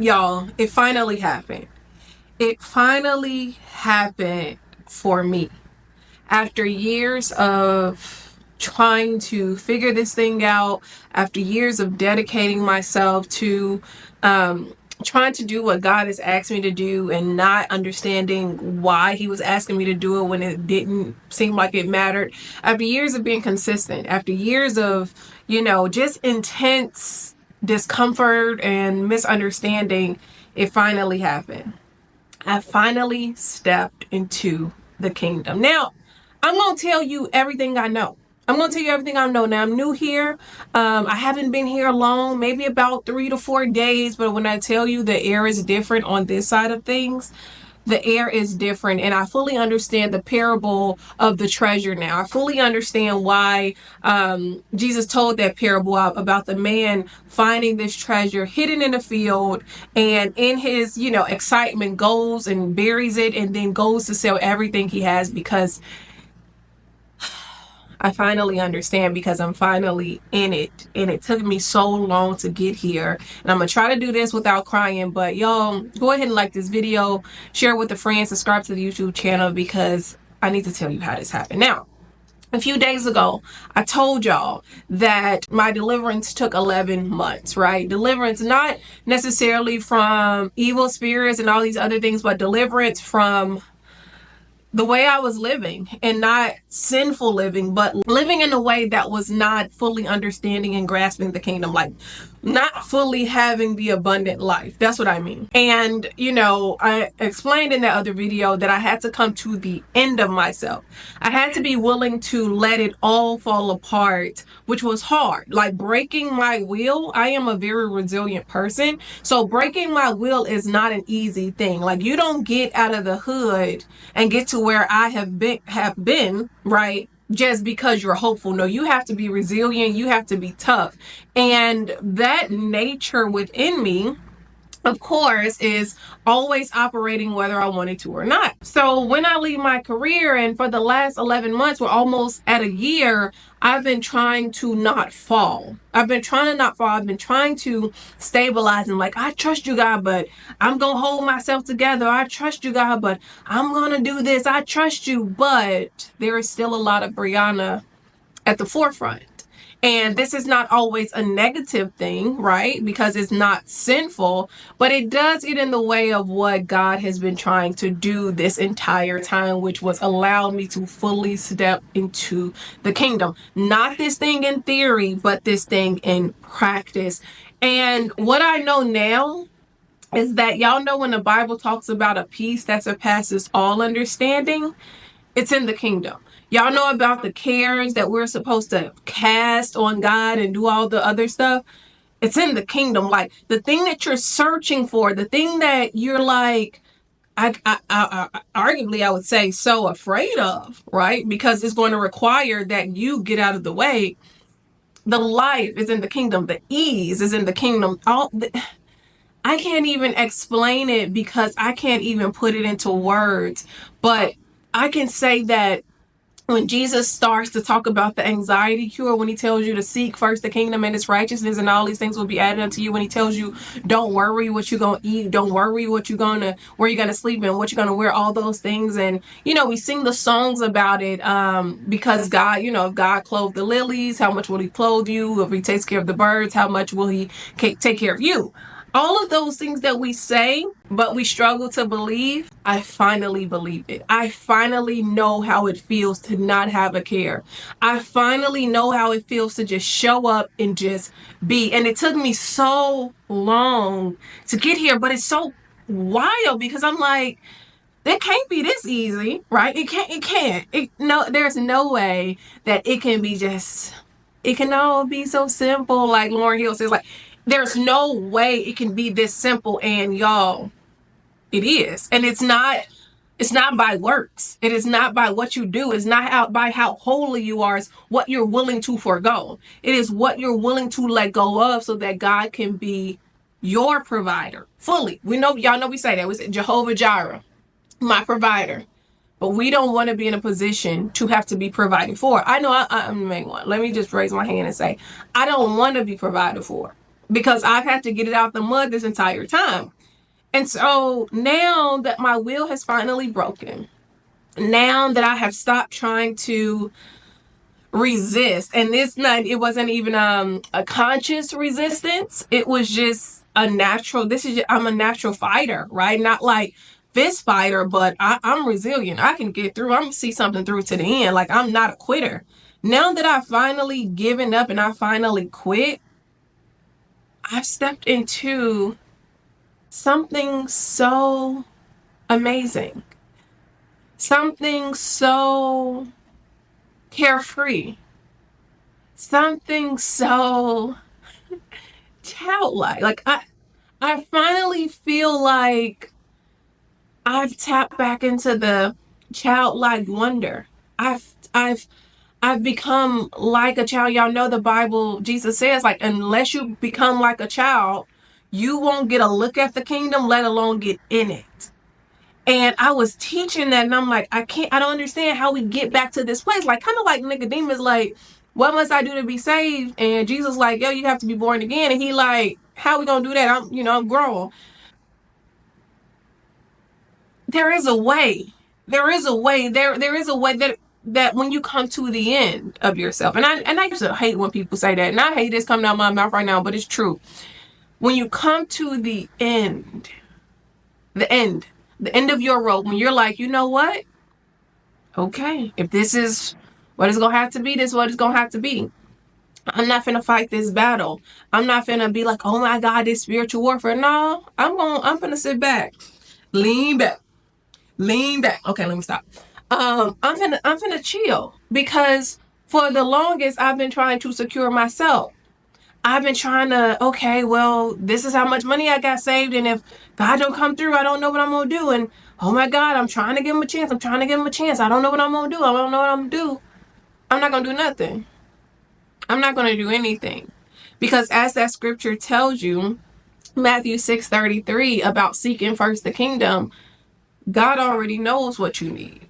Y'all, it finally happened. It finally happened for me. After years of trying to figure this thing out, after years of dedicating myself to trying to do what God has asked me to do and not understanding why He was asking me to do it when it didn't seem like it mattered, after years of being consistent, after years of, just intense discomfort and misunderstanding, it finally happened. I finally stepped into the kingdom. Now, I'm going to tell you everything I know. I'm going to tell you everything I know. Now, I'm new here. I haven't been here long, maybe about 3 to 4 days. But when I tell you the air is different on this side of things, the air is different, and I fully understand the parable of the treasure now. I fully understand why Jesus told that parable about the man finding this treasure hidden in a field, and in his excitement goes and buries it and then goes to sell everything he has, because I finally understand, because I'm finally in it, and it took me so long to get here. And I'm gonna try to do this without crying, but y'all go ahead and like this video, share it with a friend, subscribe to the YouTube channel, because I need to tell you how this happened. Now, a few days ago, I told y'all that my deliverance took 11 months, right? Deliverance not necessarily from evil spirits and all these other things, but deliverance from the way I was living, and not sinful living, but living in a way that was not fully understanding and grasping the kingdom, like not fully having the abundant life. That's what I mean. And, I explained in that other video that I had to come to the end of myself. I had to be willing to let it all fall apart, which was hard. Like breaking my will. I am a very resilient person. So breaking my will is not an easy thing. Like you don't get out of the hood and get to where I have been, right? Just because you're hopeful. No, you have to be resilient. You have to be tough. And that nature within me, of course, is always operating whether I wanted to or not. So when I leave my career, and for the last 11 months, we're almost at a year, I've been trying to not fall. I've been trying to not fall. I've been trying to stabilize and like, I trust you, God, but I'm going to hold myself together. I trust you, God, but I'm going to do this. I trust you. But there is still a lot of Brianna at the forefront. And this is not always a negative thing, right? Because it's not sinful, but it does get in the way of what God has been trying to do this entire time, which was allow me to fully step into the kingdom. Not this thing in theory, but this thing in practice. And what I know now is that y'all know when the Bible talks about a peace that surpasses all understanding, it's in the kingdom. Y'all know about the cares that we're supposed to cast on God and do all the other stuff. It's in the kingdom. Like the thing that you're searching for, the thing that you're like, arguably, I would say so afraid of, right? Because it's going to require that you get out of the way. The life is in the kingdom. The ease is in the kingdom. I can't even explain it because I can't even put it into words. But I can say that when Jesus starts to talk about the anxiety cure, when he tells you to seek first the kingdom and its righteousness, and all these things will be added unto you, when he tells you don't worry what you're going to eat, don't worry what you're going to, where you're going to sleep and what you're going to wear, all those things. And, we sing the songs about it because God, if God clothed the lilies, how much will he clothe you? If he takes care of the birds, how much will he take care of you? All of those things that we say, but we struggle to believe, I finally believe it. I finally know how it feels to not have a care. I finally know how it feels to just show up and just be. And it took me so long to get here, but it's so wild because I'm like, it can't be this easy, right? It can't. There's no way that it can be it can all be so simple. Like Lauryn Hill says, like, there's no way it can be this simple. And y'all, it is. And it's not by works. It is not by what you do. It's not by how holy you are. It's what you're willing to forego. It is what you're willing to let go of so that God can be your provider fully. Y'all know we say that. We say Jehovah Jireh, my provider. But we don't want to be in a position to have to be provided for. I know I'm the main one. Let me just raise my hand and say, I don't want to be provided for. because I've had to get it out the mud this entire time. And so now that my will has finally broken, now that I have stopped trying to resist, and it wasn't even a conscious resistance, it was just a natural, I'm a natural fighter, right? Not like fist fighter, but I'm resilient. I can get through. I'm gonna see something through to the end. Like, I'm not a quitter. Now that I've finally given up and I finally quit, I've stepped into something so amazing, something so carefree, something so childlike. Like, I finally feel like I've tapped back into the childlike wonder. I've become like a child. Y'all know the Bible, Jesus says, like, unless you become like a child, you won't get a look at the kingdom, let alone get in it. And I was teaching that, and I'm like, I don't understand how we get back to this place. Like, kind of like Nicodemus, like, what must I do to be saved? And Jesus like, yo, you have to be born again. And he like, how we gonna do that? I'm grown. There is a way. There is a way. There is a way that when you come to the end of yourself, and I used to hate when people say that, and I hate this coming out of my mouth right now, but it's true. When you come to the end, the end of your rope, when you're like, you know what? Okay, if this is what it's gonna have to be, this is what it's gonna have to be. I'm not finna fight this battle. I'm not finna be like, oh my God, this spiritual warfare. No, I'm finna sit back, lean back, lean back. Okay, let me stop. I'm finna chill, because for the longest I've been trying to secure myself. I've been trying to, okay, well, this is how much money I got saved, and if God don't come through, I don't know what I'm gonna do. And oh my God, I'm trying to give him a chance. I'm trying to give him a chance. I don't know what I'm gonna do. I don't know what I'm gonna do. I'm not gonna do nothing. I'm not gonna do anything. Because as that scripture tells you, Matthew 6:33, about seeking first the kingdom, God already knows what you need.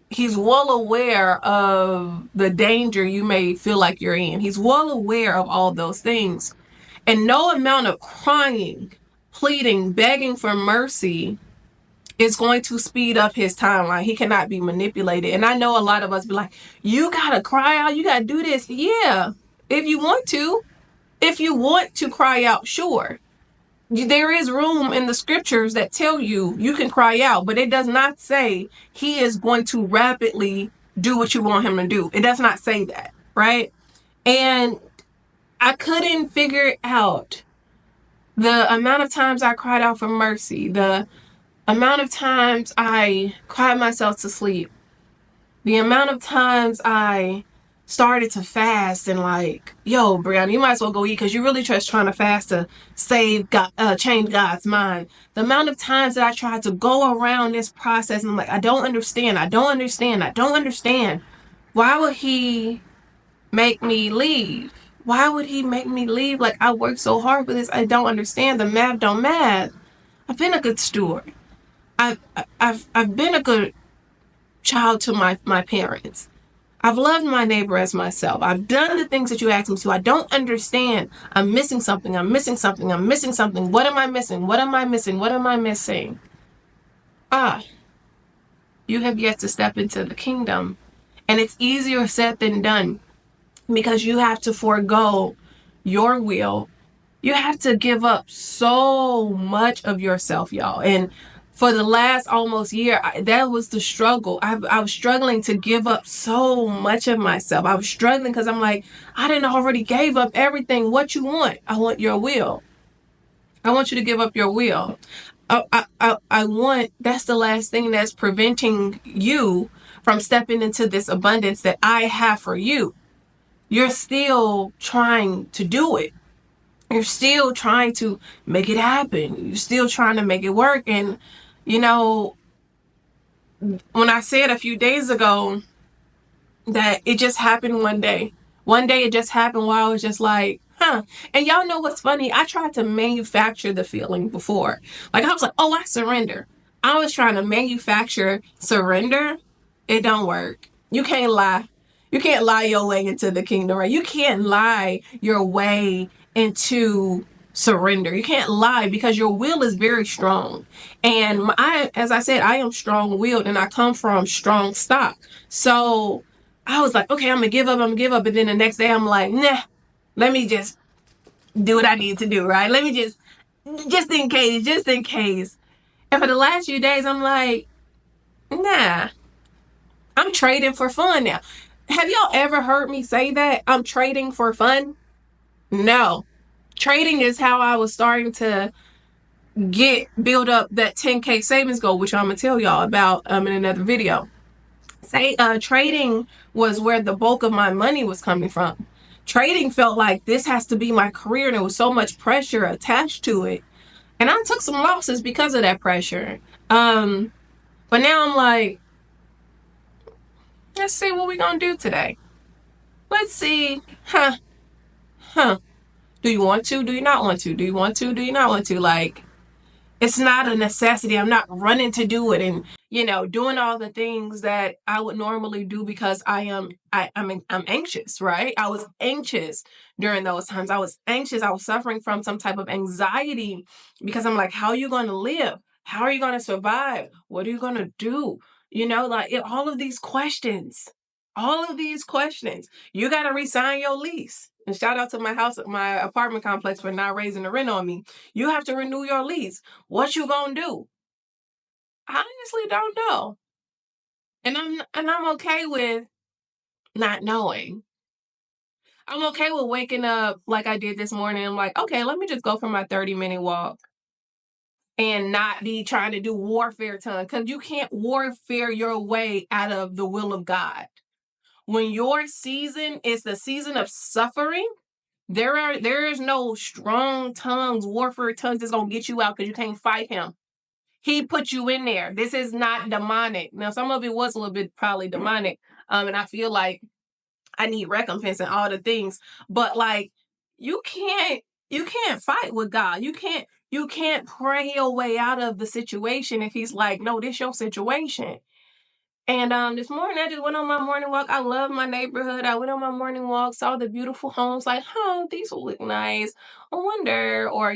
He's well aware of the danger you may feel like you're in. He's well aware of all those things. And no amount of crying, pleading, begging for mercy is going to speed up his timeline. He cannot be manipulated. And I know a lot of us be like, you gotta cry out, you gotta do this. Yeah, if you want to. If you want to cry out, sure. There is room in the scriptures that tell you you can cry out, but it does not say he is going to rapidly do what you want him to do. It does not say that, right? And I couldn't figure out the amount of times I cried out for mercy, the amount of times I cried myself to sleep, the amount of times I started to fast and like, yo, Brianna, you might as well go eat, because you're really just trying to fast to save God, change God's mind. The amount of times that I tried to go around this process, and I'm like, I don't understand. Why would he make me leave? Why would he make me leave? Like, I worked so hard for this. I don't understand. The math don't math. I've been a good steward. I've been a good child to my parents. I've loved my neighbor as myself. I've done the things that you asked me to. I don't understand. I'm missing something. I'm missing something. I'm missing something. What am I missing? What am I missing? What am I missing? You have yet to step into the kingdom. And it's easier said than done, because you have to forego your will. You have to give up so much of yourself, y'all. And for the last almost year, that was the struggle. I was struggling to give up so much of myself. I was struggling because I'm like, I didn't already gave up everything. What you want? I want your will. I want you to give up your will. I want, that's the last thing that's preventing you from stepping into this abundance that I have for you. You're still trying to do it. You're still trying to make it happen. You're still trying to make it work. And you know, when I said a few days ago that it just happened one day it just happened while I was just like, huh. And y'all know what's funny? I tried to manufacture the feeling before. Like, I was like, oh, I surrender. I was trying to manufacture surrender. It don't work. You can't lie. You can't lie your way into the kingdom, right? You can't lie your way into surrender. You can't lie because your will is very strong. And as I said, I am strong willed and I come from strong stock. So I was like, okay, I'm gonna give up, I'm gonna give up. And then the next day I'm like, nah, let me just do what I need to do, right? Let me just in case, just in case. And for the last few days, I'm like, nah, I'm trading for fun now. Have y'all ever heard me say that? I'm trading for fun? No. Trading is how I was starting to build up that 10K savings goal, which I'm gonna tell y'all about in another video. Trading was where the bulk of my money was coming from. Trading felt like this has to be my career, and there was so much pressure attached to it. And I took some losses because of that pressure. But now I'm like, let's see what we're gonna do today. Let's see. Huh. Do you want to? Do you not want to? Do you want to? Do you not want to? Like, it's not a necessity. I'm not running to do it and, doing all the things that I would normally do because I'm anxious, right? I was anxious during those times. I was anxious. I was suffering from some type of anxiety because I'm like, how are you going to live? How are you going to survive? What are you going to do? All of these questions, you got to resign your lease. And shout out to my apartment complex for not raising the rent on me. You have to renew your lease. What you gonna do? I honestly don't know. And I'm okay with not knowing. I'm okay with waking up like I did this morning. I'm like, okay, let me just go for my 30-minute walk and not be trying to do warfare ton, because you can't warfare your way out of the will of God. When your season is the season of suffering, there is no strong tongues, warfare tongues that's gonna get you out because you can't fight him. He put you in there. This is not demonic. Now, some of it was a little bit probably demonic. And I feel like I need recompense and all the things. But like, you can't you can't fight with God. You can't pray your way out of the situation if he's like, no, this your situation. And this morning I just went on my morning walk. I love my neighborhood. I went on my morning walk, saw the beautiful homes, like, these will look nice. I wonder, or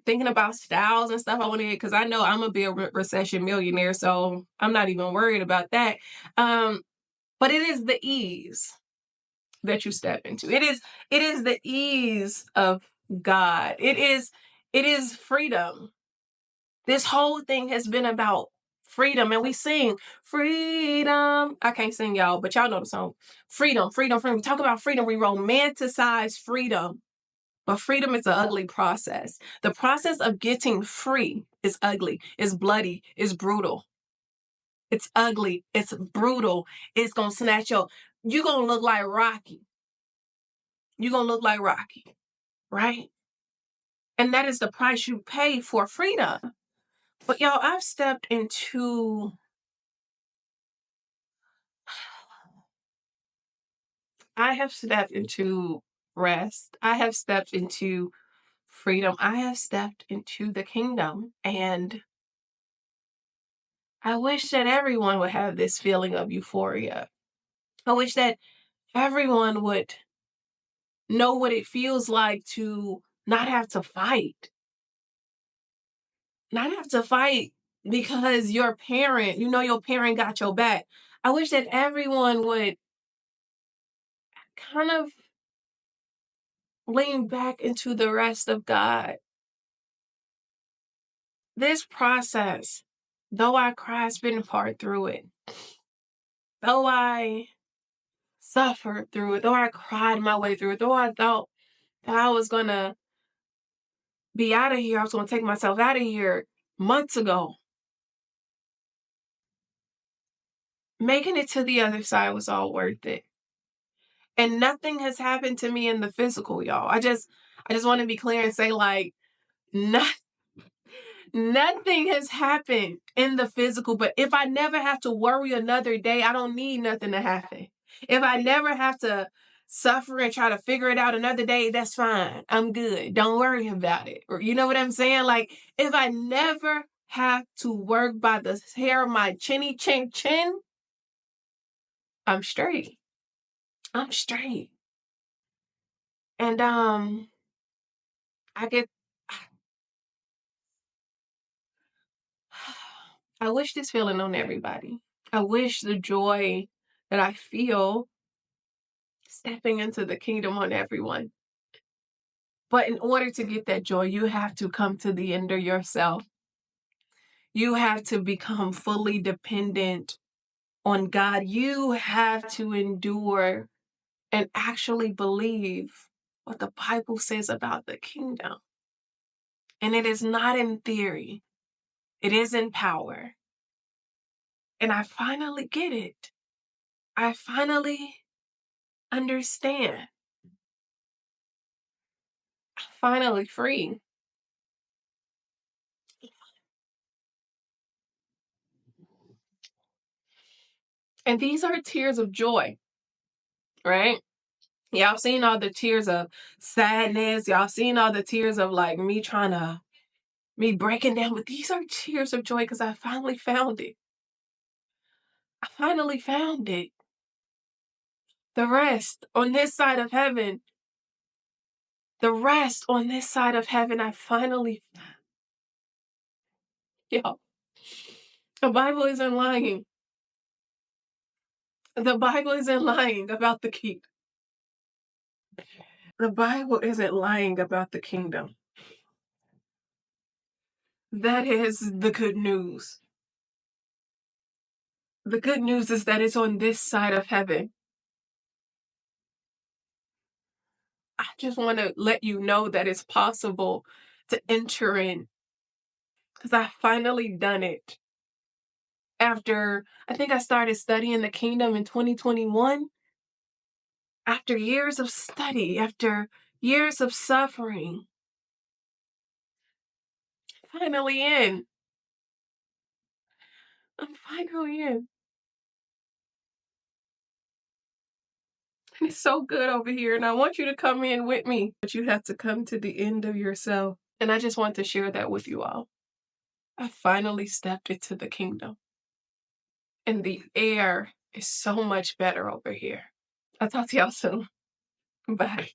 thinking about styles and stuff I want to get, because I know I'm gonna be a recession millionaire, so I'm not even worried about that. But it is the ease that you step into. It is the ease of God. It is freedom. This whole thing has been about freedom, and we sing freedom. I can't sing, y'all, but y'all know the song. Freedom, freedom, freedom. We talk about freedom. We romanticize freedom, but freedom is an ugly process. The process of getting free is ugly, it's bloody, it's brutal. It's ugly, it's brutal. It's gonna snatch your. You're gonna look like Rocky. You're gonna look like Rocky, right? And that is the price you pay for freedom. But y'all, I have stepped into rest. I have stepped into freedom. I have stepped into the kingdom. And I wish that everyone would have this feeling of euphoria. I wish that everyone would know what it feels like to not have to fight. Not have to fight because your parent got your back. I wish that everyone would kind of lean back into the rest of God. This process, though I cried, spent hard through it, though I suffered through it, though I cried my way through it, though I thought that I was going to be out of here, I was going to take myself out of here months ago, making it to the other side was all worth it. And nothing has happened to me in the physical, y'all. I just want to be clear and say, like, nothing. Nothing has happened in the physical, but if I never have to worry another day, I don't need nothing to happen. If I never have to suffer and try to figure it out another day, that's fine. I'm good. Don't worry about it. Or you know what I'm saying? Like, if I never have to work by the hair of my chinny chin chin, I'm straight. I'm straight. And I get, I wish this feeling on everybody. I wish the joy that I feel stepping into the kingdom on everyone. But in order to get that joy, you have to come to the end of yourself. You have to become fully dependent on God. You have to endure and actually believe what the Bible says about the kingdom. And it is not in theory, it is in power. And I finally get it. I finally understand. I'm finally free. And these are tears of joy, right? Y'all seen all the tears of sadness. Y'all seen all the tears of like me breaking down. But these are tears of joy because I finally found it. I finally found it. The rest on this side of heaven, the rest on this side of heaven, I finally, yo, the Bible isn't lying. The Bible isn't lying about the kingdom. The Bible isn't lying about the kingdom. That is the good news. The good news is that it's on this side of heaven. I just want to let you know that it's possible to enter in because I finally done it. After I think I started studying the kingdom in 2021, after years of study, after years of suffering, finally in. I'm finally in. And it's so good over here. And I want you to come in with me. But you have to come to the end of yourself. And I just want to share that with you all. I finally stepped into the kingdom. And the air is so much better over here. I'll talk to y'all soon. Bye.